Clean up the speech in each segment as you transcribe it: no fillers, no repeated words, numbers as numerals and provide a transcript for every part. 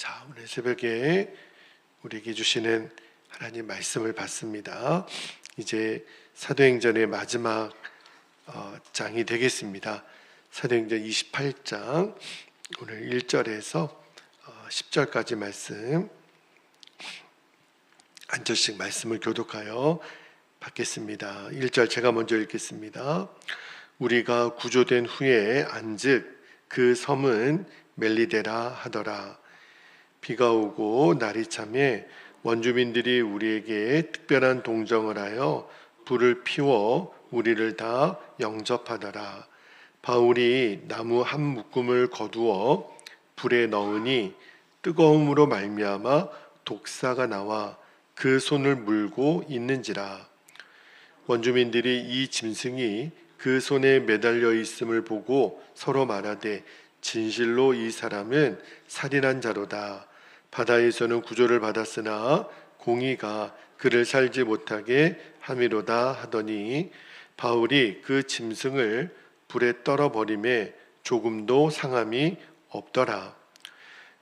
자, 오늘 새벽에 우리에게 주시는 하나님 말씀을 받습니다. 이제 사도행전의 마지막 장이 되겠습니다. 사도행전 28장 오늘 1절에서 10절까지 말씀 한 절씩 말씀을 교독하여 받겠습니다. 1절 제가 먼저 읽겠습니다. 우리가 구조된 후에 안즉 그 섬은 멜리데라 하더라. 비가 오고 날이 차매 원주민들이 우리에게 특별한 동정을 하여 불을 피워 우리를 다 영접하더라. 바울이 나무 한 묶음을 거두어 불에 넣으니 뜨거움으로 말미암아 독사가 나와 그 손을 물고 있는지라. 원주민들이 이 짐승이 그 손에 매달려 있음을 보고 서로 말하되 진실로 이 사람은 살인한 자로다. 바다에서는 구조를 받았으나 공의가 그를 살지 못하게 함이로다 하더니 바울이 그 짐승을 불에 떨어버림에 조금도 상함이 없더라.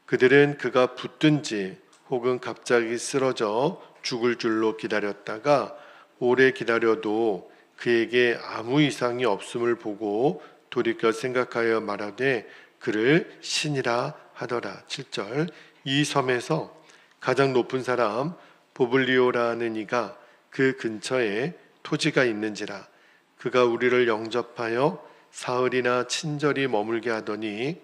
그들은 그가 붙든지 혹은 갑자기 쓰러져 죽을 줄로 기다렸다가 오래 기다려도 그에게 아무 이상이 없음을 보고 돌이켜 생각하여 말하되 그를 신이라 하더라. 7절 이 섬에서 가장 높은 사람 보블리오라는 이가 그 근처에 토지가 있는지라. 그가 우리를 영접하여 사흘이나 친절히 머물게 하더니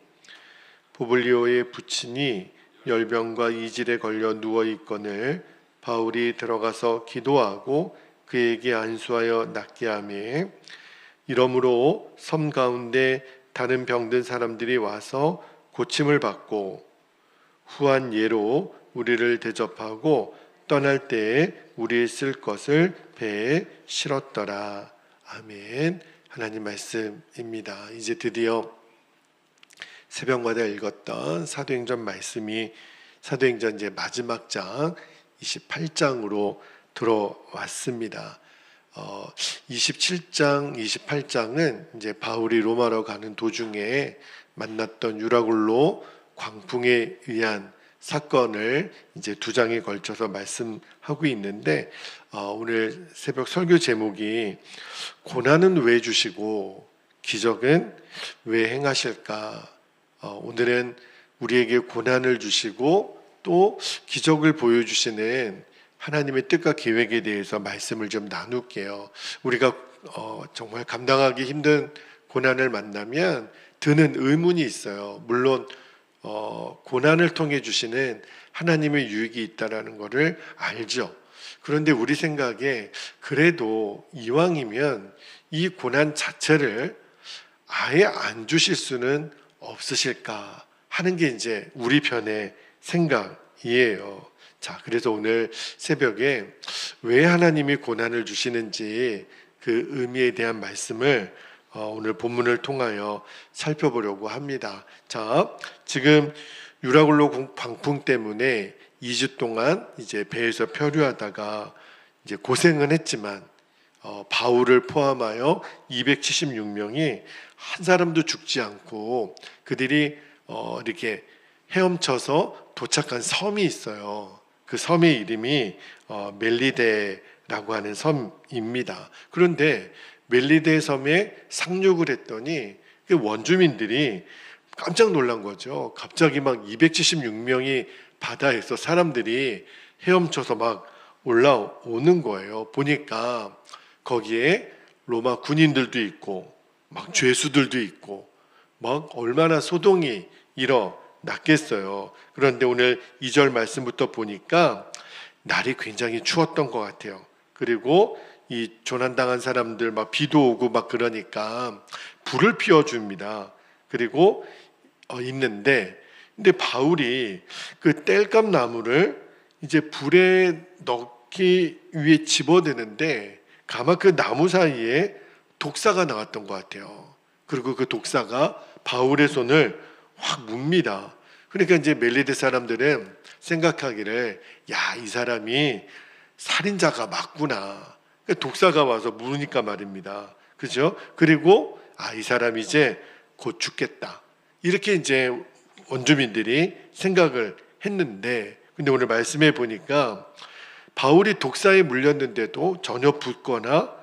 보블리오의 부친이 열병과 이질에 걸려 누워 있거늘 바울이 들어가서 기도하고 그에게 안수하여 낫게 하매 이러므로 섬 가운데 다른 병든 사람들이 와서 고침을 받고 후한 예로 우리를 대접하고 떠날 때에 우리의 쓸 것을 배에 실었더라. 아멘. 하나님 말씀입니다. 이제 드디어 새벽마다 읽었던 사도행전 말씀이 사도행전 이제 마지막 장 28장으로 들어왔습니다. 27장, 28장은 이제 바울이 로마로 가는 도중에 만났던 유라굴로 광풍에 의한 사건을 이제 두 장에 걸쳐서 말씀하고 있는데 오늘 새벽 설교 제목이 고난은 왜 주시고 기적은 왜 행하실까? 오늘은 우리에게 고난을 주시고 또 기적을 보여주시는 하나님의 뜻과 계획에 대해서 말씀을 좀 나눌게요. 우리가 정말 감당하기 힘든 고난을 만나면 드는 의문이 있어요. 물론 고난을 통해 주시는 하나님의 유익이 있다라는 것을 알죠. 그런데 우리 생각에 그래도 이왕이면 이 고난 자체를 아예 안 주실 수는 없으실까 하는 게 이제 우리 편의 생각이에요. 자, 그래서 오늘 새벽에 왜 하나님이 고난을 주시는지 그 의미에 대한 말씀을 오늘 본문을 통하여 살펴보려고 합니다. 자, 지금 유라굴로 광풍 때문에 2주 동안 이제 배에서漂流하다가 이제 고생은 했지만 바울을 포함하여 276명이 한 사람도 죽지 않고 그들이 이렇게 헤엄쳐서 도착한 섬이 있어요. 그 섬의 이름이 멜리데라고 하는 섬입니다. 그런데 멜리데 섬에 상륙을 했더니 원주민들이 깜짝 놀란 거죠. 갑자기 막 276명이 바다에서 사람들이 헤엄쳐서 막 올라오는 거예요. 보니까 거기에 로마 군인들도 있고 막 죄수들도 있고 막 얼마나 소동이 일어났겠어요. 그런데 오늘 2절 말씀부터 보니까 날이 굉장히 추웠던 것 같아요. 그리고 이 조난당한 사람들 막 비도 오고 막 그러니까 불을 피워줍니다. 그리고 있는데 근데 바울이 그 땔감 나무를 이제 불에 넣기 위해 집어드는데 가만 그 나무 사이에 독사가 나왔던 것 같아요. 그리고 그 독사가 바울의 손을 확 뭅니다. 그러니까 이제 멜리데 사람들은 생각하기를 야, 이 사람이 살인자가 맞구나. 독사가 와서 물으니까 말입니다. 그죠? 그리고 이 사람이 이제 곧 죽겠다. 이렇게 이제 원주민들이 생각을 했는데, 근데 오늘 말씀해 보니까 바울이 독사에 물렸는데도 전혀 붓거나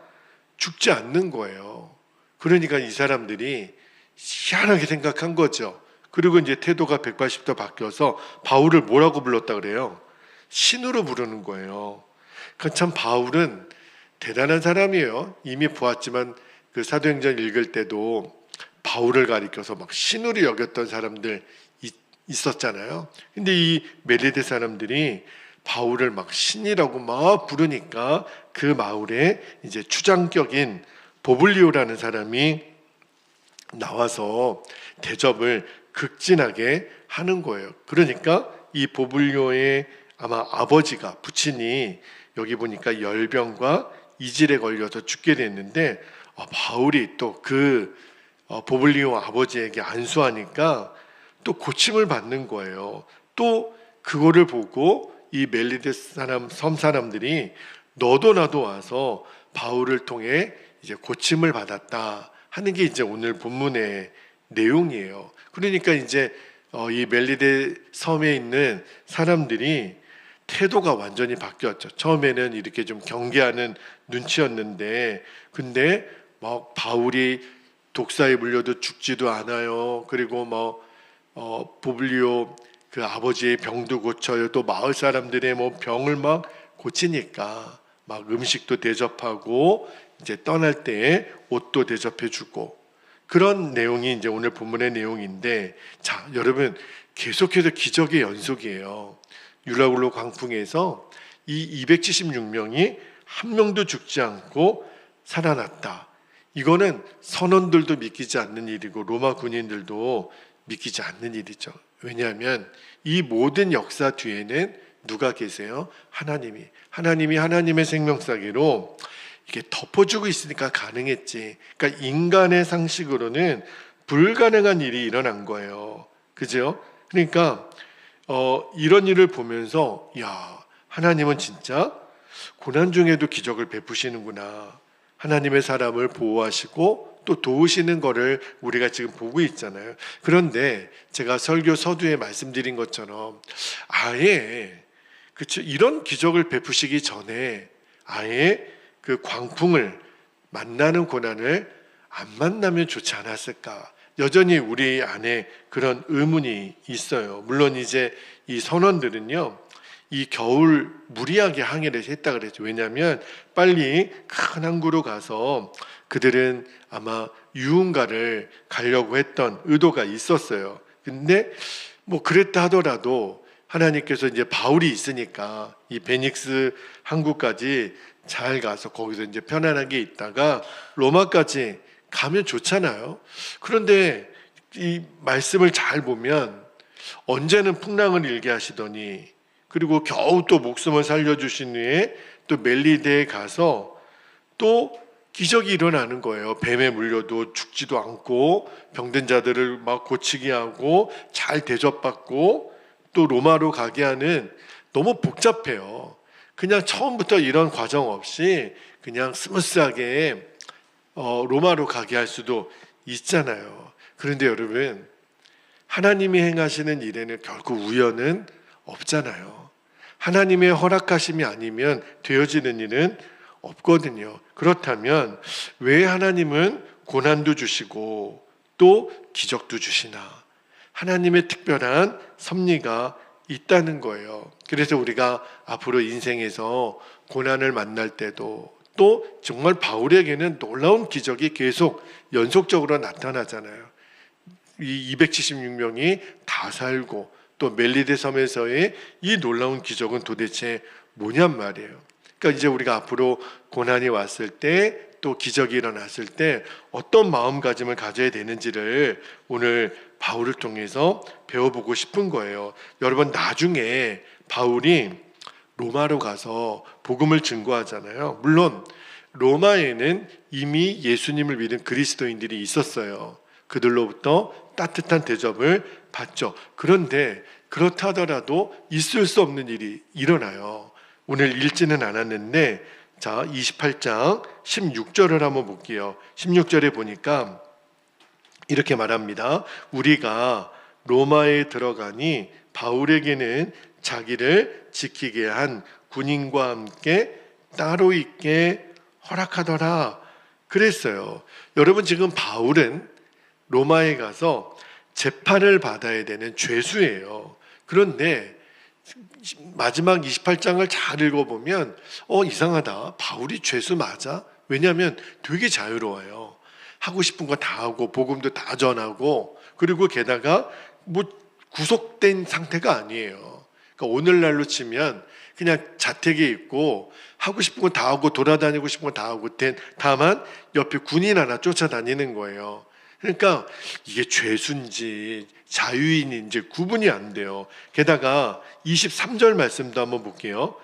죽지 않는 거예요. 그러니까 이 사람들이 희한하게 생각한 거죠. 그리고 이제 태도가 180도 바뀌어서 바울을 뭐라고 불렀다 그래요? 신으로 부르는 거예요. 그러니까 참 바울은 대단한 사람이에요. 이미 보았지만 그 사도행전 읽을 때도 바울을 가리켜서 막 신으로 여겼던 사람들 있었잖아요. 근데 이 멜리데 사람들이 바울을 막 신이라고 막 부르니까 그 마을에 이제 추장격인 보블리오라는 사람이 나와서 대접을 극진하게 하는 거예요. 그러니까 이 보블리오의 아마 아버지가 부친이 여기 보니까 열병과 이질에 걸려서 죽게 됐는데 바울이 또 그 보블리오 아버지에게 안수하니까 또 고침을 받는 거예요. 또 그거를 보고 이 멜리데 사람 섬 사람들이 너도 나도 와서 바울을 통해 이제 고침을 받았다 하는 게 이제 오늘 본문의 내용이에요. 그러니까 이제 이 멜리데 섬에 있는 사람들이 태도가 완전히 바뀌었죠. 처음에는 이렇게 좀 경계하는 눈치였는데, 근데 막 바울이 독사에 물려도 죽지도 않아요. 그리고 보블리오 그 아버지의 병도 고쳐요. 또 마을 사람들의 병을 막 고치니까 막 음식도 대접하고 이제 떠날 때 옷도 대접해주고 그런 내용이 이제 오늘 본문의 내용인데, 자 여러분 계속해서 기적의 연속이에요. 유라굴로 광풍에서 이 276명이 한 명도 죽지 않고 살아났다. 이거는 선원들도 믿기지 않는 일이고 로마 군인들도 믿기지 않는 일이죠. 왜냐하면 이 모든 역사 뒤에는 누가 계세요? 하나님이 하나님의 생명사기로 이게 덮어주고 있으니까 가능했지. 그러니까 인간의 상식으로는 불가능한 일이 일어난 거예요. 그죠? 그러니까 이런 일을 보면서 하나님은 진짜 고난 중에도 기적을 베푸시는구나. 하나님의 사람을 보호하시고 또 도우시는 거를 우리가 지금 보고 있잖아요. 그런데 제가 설교 서두에 말씀드린 것처럼 아예 그렇죠, 이런 기적을 베푸시기 전에 아예 그 광풍을 만나는 고난을 안 만나면 좋지 않았을까? 여전히 우리 안에 그런 의문이 있어요. 물론 이제 이 선원들은요, 이 겨울 무리하게 항해를 했다 그랬죠. 왜냐하면 빨리 큰 항구로 가서 그들은 아마 유흥가를 가려고 했던 의도가 있었어요. 근데 그랬다 하더라도 하나님께서 이제 바울이 있으니까 이 베닉스 항구까지 잘 가서 거기서 이제 편안하게 있다가 로마까지 가면 좋잖아요. 그런데 이 말씀을 잘 보면 언제는 풍랑을 일게 하시더니 그리고 겨우 또 목숨을 살려주신 후에 또 멜리데에 가서 또 기적이 일어나는 거예요. 뱀에 물려도 죽지도 않고 병든 자들을 막 고치게 하고 잘 대접받고 또 로마로 가게 하는, 너무 복잡해요. 그냥 처음부터 이런 과정 없이 그냥 스무스하게 로마로 가게 할 수도 있잖아요. 그런데 여러분, 하나님이 행하시는 일에는 결국 우연은 없잖아요. 하나님의 허락하심이 아니면 되어지는 일은 없거든요. 그렇다면 왜 하나님은 고난도 주시고 또 기적도 주시나? 하나님의 특별한 섭리가 있다는 거예요. 그래서 우리가 앞으로 인생에서 고난을 만날 때도 또 정말 바울에게는 놀라운 기적이 계속 연속적으로 나타나잖아요. 이 276명이 다 살고 또 멜리데 섬에서의 이 놀라운 기적은 도대체 뭐냔 말이에요. 그러니까 이제 우리가 앞으로 고난이 왔을 때 또 기적이 일어났을 때 어떤 마음가짐을 가져야 되는지를 오늘 바울을 통해서 배워보고 싶은 거예요. 여러분, 나중에 바울이 로마로 가서 복음을 증거하잖아요. 물론 로마에는 이미 예수님을 믿은 그리스도인들이 있었어요. 그들로부터 따뜻한 대접을 받죠. 그런데 그렇다 하더라도 있을 수 없는 일이 일어나요. 오늘 읽지는 않았는데, 자 28장 16절을 한번 볼게요. 16절에 보니까 이렇게 말합니다. 우리가 로마에 들어가니 바울에게는 자기를 지키게 한 군인과 함께 따로 있게 허락하더라 그랬어요. 여러분, 지금 바울은 로마에 가서 재판을 받아야 되는 죄수예요. 그런데 마지막 28장을 잘 읽어보면 이상하다, 바울이 죄수 맞아? 왜냐하면 되게 자유로워요. 하고 싶은 거 다 하고 복음도 다 전하고, 그리고 게다가 뭐 구속된 상태가 아니에요. 그러니까 오늘날로 치면 그냥 자택에 있고 하고 싶은 거 다 하고 돌아다니고 싶은 거 다 하고, 다만 옆에 군인 하나 쫓아다니는 거예요. 그러니까 이게 죄수인지 자유인인지 구분이 안 돼요. 게다가 23절 말씀도 한번 볼게요.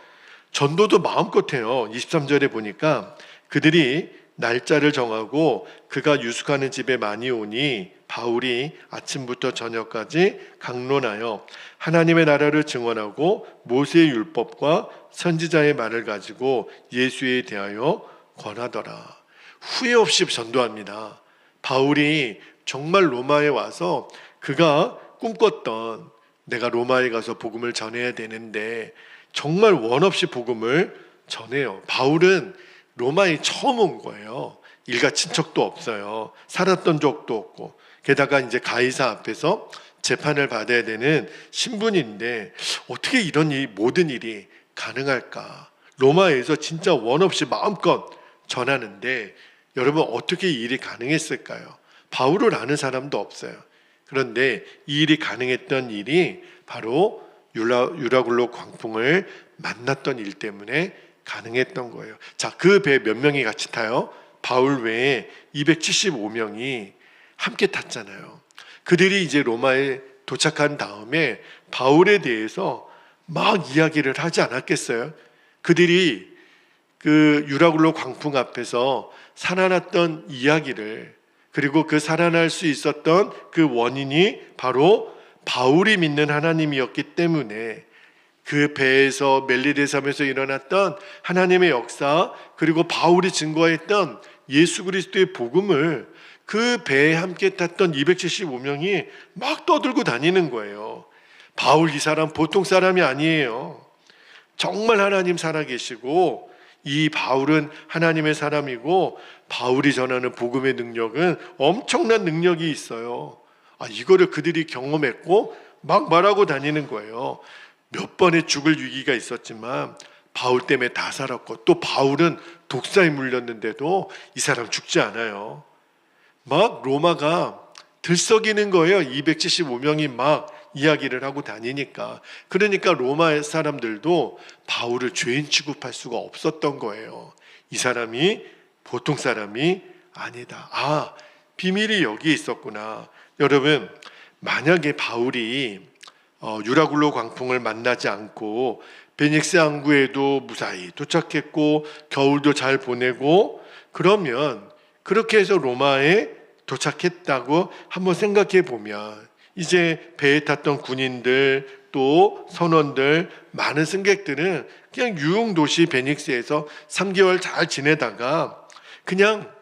전도도 마음껏 해요. 23절에 보니까 그들이 날짜를 정하고 그가 유숙하는 집에 많이 오니 바울이 아침부터 저녁까지 강론하여 하나님의 나라를 증언하고 모세의 율법과 선지자의 말을 가지고 예수에 대하여 권하더라. 후회 없이 전도합니다. 바울이 정말 로마에 와서 그가 꿈꿨던, 내가 로마에 가서 복음을 전해야 되는데 정말 원 없이 복음을 전해요. 바울은 로마에 처음 온 거예요. 일가 친척도 없어요. 살았던 적도 없고, 게다가 이제 가이사 앞에서 재판을 받아야 되는 신분인데 어떻게 이런 모든 일이 가능할까? 로마에서 진짜 원 없이 마음껏 전하는데 여러분, 어떻게 이 일이 가능했을까요? 바울을 아는 사람도 없어요. 그런데 이 일이 가능했던 일이 바로 유라굴로 광풍을 만났던 일 때문에 가능했던 거예요. 자, 그 배 몇 명이 같이 타요? 바울 외에 275명이 함께 탔잖아요. 그들이 이제 로마에 도착한 다음에 바울에 대해서 막 이야기를 하지 않았겠어요? 그들이 그 유라굴로 광풍 앞에서 살아났던 이야기를, 그리고 그 살아날 수 있었던 그 원인이 바로 바울이 믿는 하나님이었기 때문에 그 배에서 멜리데 섬에서 일어났던 하나님의 역사, 그리고 바울이 증거했던 예수 그리스도의 복음을 그 배에 함께 탔던 275명이 막 떠들고 다니는 거예요. 바울, 이 사람 보통 사람이 아니에요. 정말 하나님 살아계시고 이 바울은 하나님의 사람이고 바울이 전하는 복음의 능력은 엄청난 능력이 있어요. 이거를 그들이 경험했고 막 말하고 다니는 거예요. 몇 번의 죽을 위기가 있었지만 바울 때문에 다 살았고, 또 바울은 독사에 물렸는데도 이 사람 죽지 않아요. 막 로마가 들썩이는 거예요. 275명이 막 이야기를 하고 다니니까. 그러니까 로마 사람들도 바울을 죄인 취급할 수가 없었던 거예요. 이 사람이 보통 사람이 아니다. 비밀이 여기에 있었구나. 여러분, 만약에 바울이 유라굴로 광풍을 만나지 않고 베닉스 항구에도 무사히 도착했고 겨울도 잘 보내고, 그러면 그렇게 해서 로마에 도착했다고 한번 생각해 보면 이제 배에 탔던 군인들, 또 선원들, 많은 승객들은 그냥 유흥도시 베닉스에서 3개월 잘 지내다가 그냥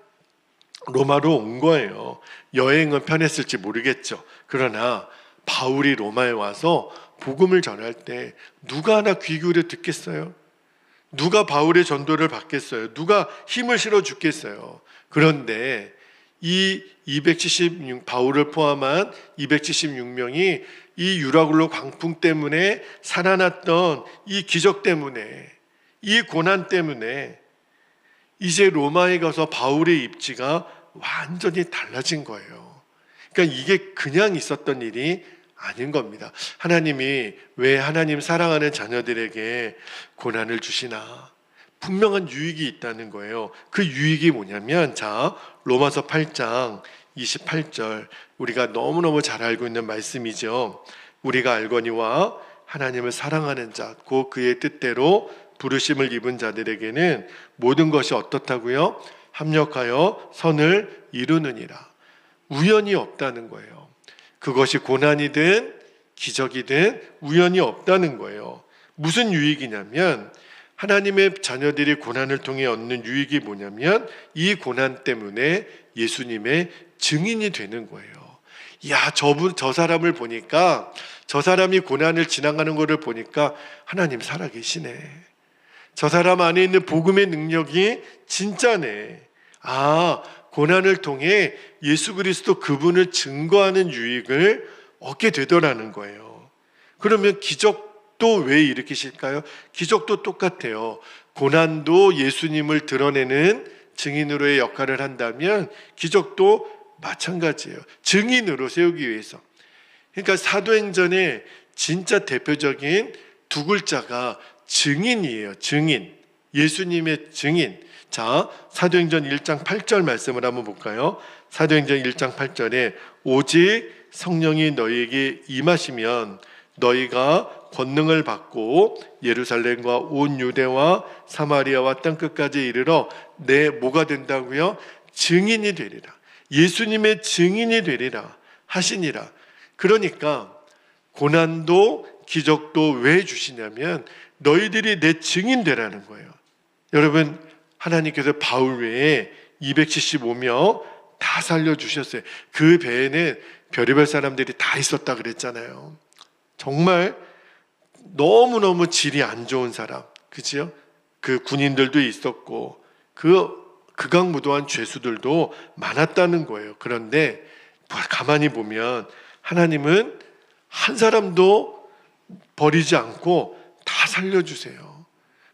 로마로 온 거예요. 여행은 편했을지 모르겠죠. 그러나 바울이 로마에 와서 복음을 전할 때 누가 하나 귀 기울여 듣겠어요? 누가 바울의 전도를 받겠어요? 누가 힘을 실어 주겠어요? 그런데 이 바울을 포함한 276명이 이 유라굴로 광풍 때문에 살아났던 이 기적 때문에, 이 고난 때문에 이제 로마에 가서 바울의 입지가 완전히 달라진 거예요. 그러니까 이게 그냥 있었던 일이 아닌 겁니다. 하나님이 왜 하나님 사랑하는 자녀들에게 고난을 주시나? 분명한 유익이 있다는 거예요. 그 유익이 뭐냐면, 자, 로마서 8장 28절, 우리가 너무너무 잘 알고 있는 말씀이죠. 우리가 알거니와 하나님을 사랑하는 자, 곧 그의 뜻대로 부르심을 입은 자들에게는 모든 것이 어떻다고요? 합력하여 선을 이루느니라. 우연이 없다는 거예요. 그것이 고난이든 기적이든 우연이 없다는 거예요. 무슨 유익이냐면, 하나님의 자녀들이 고난을 통해 얻는 유익이 뭐냐면 이 고난 때문에 예수님의 증인이 되는 거예요. 야, 저 사람을 보니까, 저 사람이 고난을 지나가는 것을 보니까 하나님 살아계시네. 저 사람 안에 있는 복음의 능력이 진짜네. 아, 고난을 통해 예수 그리스도 그분을 증거하는 유익을 얻게 되더라는 거예요. 그러면 기적도 왜 일으키실까요? 기적도 똑같아요. 고난도 예수님을 드러내는 증인으로의 역할을 한다면 기적도 마찬가지예요. 증인으로 세우기 위해서. 그러니까 사도행전의 진짜 대표적인 두 글자가 증인이에요. 증인. 예수님의 증인. 자, 사도행전 1장 8절 말씀을 한번 볼까요? 사도행전 1장 8절에 오직 성령이 너희에게 임하시면 너희가 권능을 받고 예루살렘과 온 유대와 사마리아와 땅끝까지 이르러 내 뭐가 된다고요? 증인이 되리라. 예수님의 증인이 되리라 하시니라. 그러니까 고난도 기적도 왜 주시냐면 너희들이 내 증인 되라는 거예요. 여러분, 하나님께서 바울 외에 275명 다 살려주셨어요. 그 배에는 별의별 사람들이 다 있었다 그랬잖아요. 정말 너무너무 질이 안 좋은 사람, 그죠? 그 군인들도 있었고 그 극악무도한 죄수들도 많았다는 거예요. 그런데 가만히 보면 하나님은 한 사람도 버리지 않고 다 살려주세요.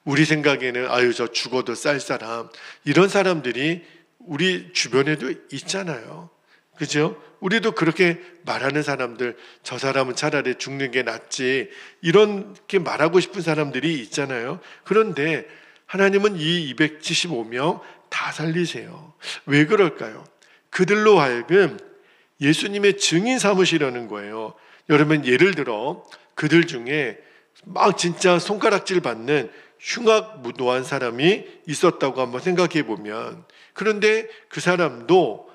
우리 생각에는 아유 저 죽어도 쌀 사람, 이런 사람들이 우리 주변에도 있잖아요. 그죠? 우리도 그렇게 말하는 사람들, 저 사람은 차라리 죽는 게 낫지, 이렇게 말하고 싶은 사람들이 있잖아요. 그런데 하나님은 이 275명 다 살리세요. 왜 그럴까요? 그들로 하여금 예수님의 증인 삼으시려는 거예요. 여러분, 예를 들어 그들 중에 막 진짜 손가락질 받는 흉악무도한 사람이 있었다고 한번 생각해 보면, 그런데 그 사람도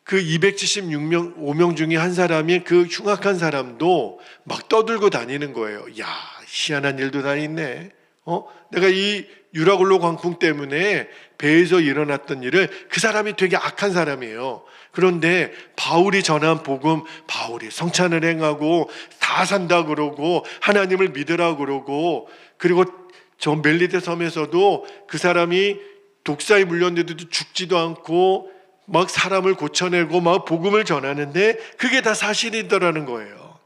그 276명, 5명 중에 한 사람이 그 흉악한 사람도 막 떠들고 다니는 거예요. 야, 희한한 일도 다 있네. 내가 이 유라굴로 광풍 때문에 배에서 일어났던 일을, 그 사람이 되게 악한 사람이에요. 그런데 바울이 전한 복음, 바울이 성찬을 행하고 다 산다 그러고 하나님을 믿으라 그러고, 그리고 저 멜리데 섬에서도 그 사람이 독사에 물렸는데도 죽지도 않고 막 사람을 고쳐내고 막 복음을 전하는데 그게 다 사실이더라는 거예요.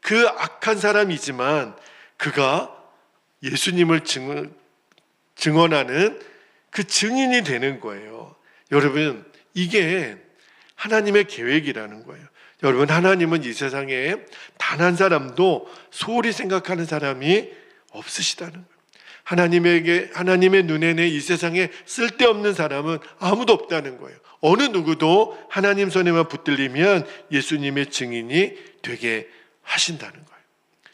그 악한 사람이지만 그가 예수님을 증언하는 그 증인이 되는 거예요. 여러분, 이게 하나님의 계획이라는 거예요. 여러분, 하나님은 이 세상에 단 한 사람도 소홀히 생각하는 사람이 없으시다는 거예요. 하나님의 눈에는 이 세상에 쓸데없는 사람은 아무도 없다는 거예요. 어느 누구도 하나님 손에만 붙들리면 예수님의 증인이 되게 하신다는 거예요.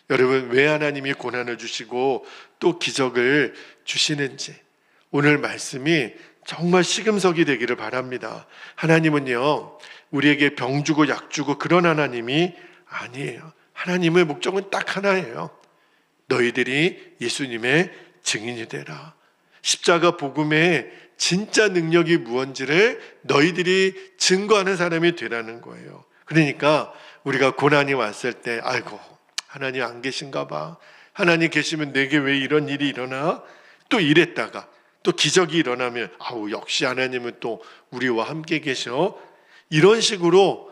여러분, 왜 하나님이 고난을 주시고 또 기적을 주시는지 오늘 말씀이 정말 시금석이 되기를 바랍니다. 하나님은요, 우리에게 병 주고 약 주고 그런 하나님이 아니에요. 하나님의 목적은 딱 하나예요. 너희들이 예수님의 증인이 되라. 십자가 복음의 진짜 능력이 무언지를 너희들이 증거하는 사람이 되라는 거예요. 그러니까 우리가 고난이 왔을 때 아이고 하나님 안 계신가 봐, 하나님 계시면 내게 왜 이런 일이 일어나, 또 이랬다가 또 기적이 일어나면 아우 역시 하나님은 또 우리와 함께 계셔, 이런 식으로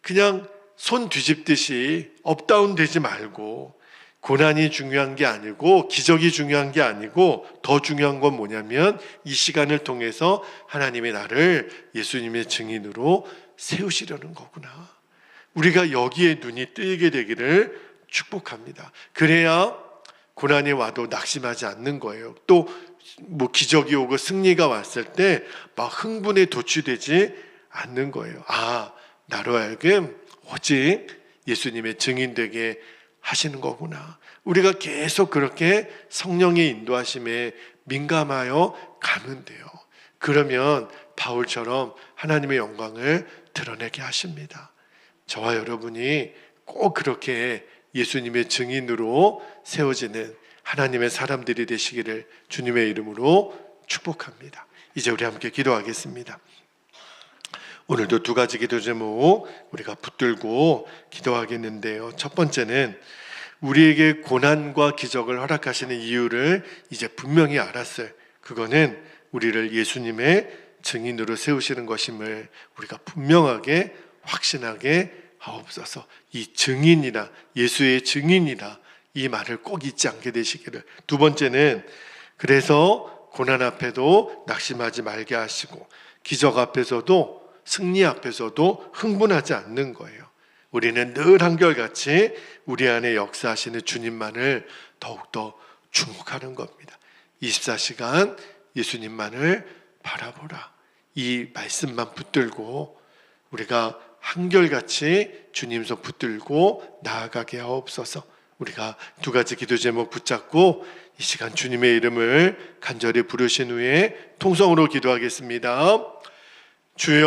그냥 손 뒤집듯이 업다운 되지 말고, 고난이 중요한 게 아니고 기적이 중요한 게 아니고 더 중요한 건 뭐냐면 이 시간을 통해서 하나님이 나를 예수님의 증인으로 세우시려는 거구나. 우리가 여기에 눈이 뜨이게 되기를 축복합니다. 그래야 고난이 와도 낙심하지 않는 거예요. 또 뭐 기적이 오고 승리가 왔을 때 막 흥분에 도취되지 않는 거예요. 아, 나로 하여금 오직 예수님의 증인 되게 하시는 거구나. 우리가 계속 그렇게 성령의 인도하심에 민감하여 가면 돼요. 그러면 바울처럼 하나님의 영광을 드러내게 하십니다. 저와 여러분이 꼭 그렇게 예수님의 증인으로 세워지는 하나님의 사람들이 되시기를 주님의 이름으로 축복합니다. 이제 우리 함께 기도하겠습니다. 오늘도 두 가지 기도 제목 우리가 붙들고 기도하겠는데요. 첫 번째는 우리에게 고난과 기적을 허락하시는 이유를 이제 분명히 알았어요. 그거는 우리를 예수님의 증인으로 세우시는 것임을 우리가 분명하게 확신하게 하옵소서. 이 증인이라, 예수의 증인이라, 이 말을 꼭 잊지 않게 되시기를. 두 번째는 그래서 고난 앞에도 낙심하지 말게 하시고 기적 앞에서도 승리 앞에서도 흥분하지 않는 거예요. 우리는 늘 한결같이 우리 안에 역사하시는 주님만을 더욱더 주목하는 겁니다. 24시간 예수님만을 바라보라. 이 말씀만 붙들고 우리가 한결같이 주님 손 붙들고 나아가게 하옵소서. 우리가 두 가지 기도 제목 붙잡고 이 시간 주님의 이름을 간절히 부르신 후에 통성으로 기도하겠습니다. 주여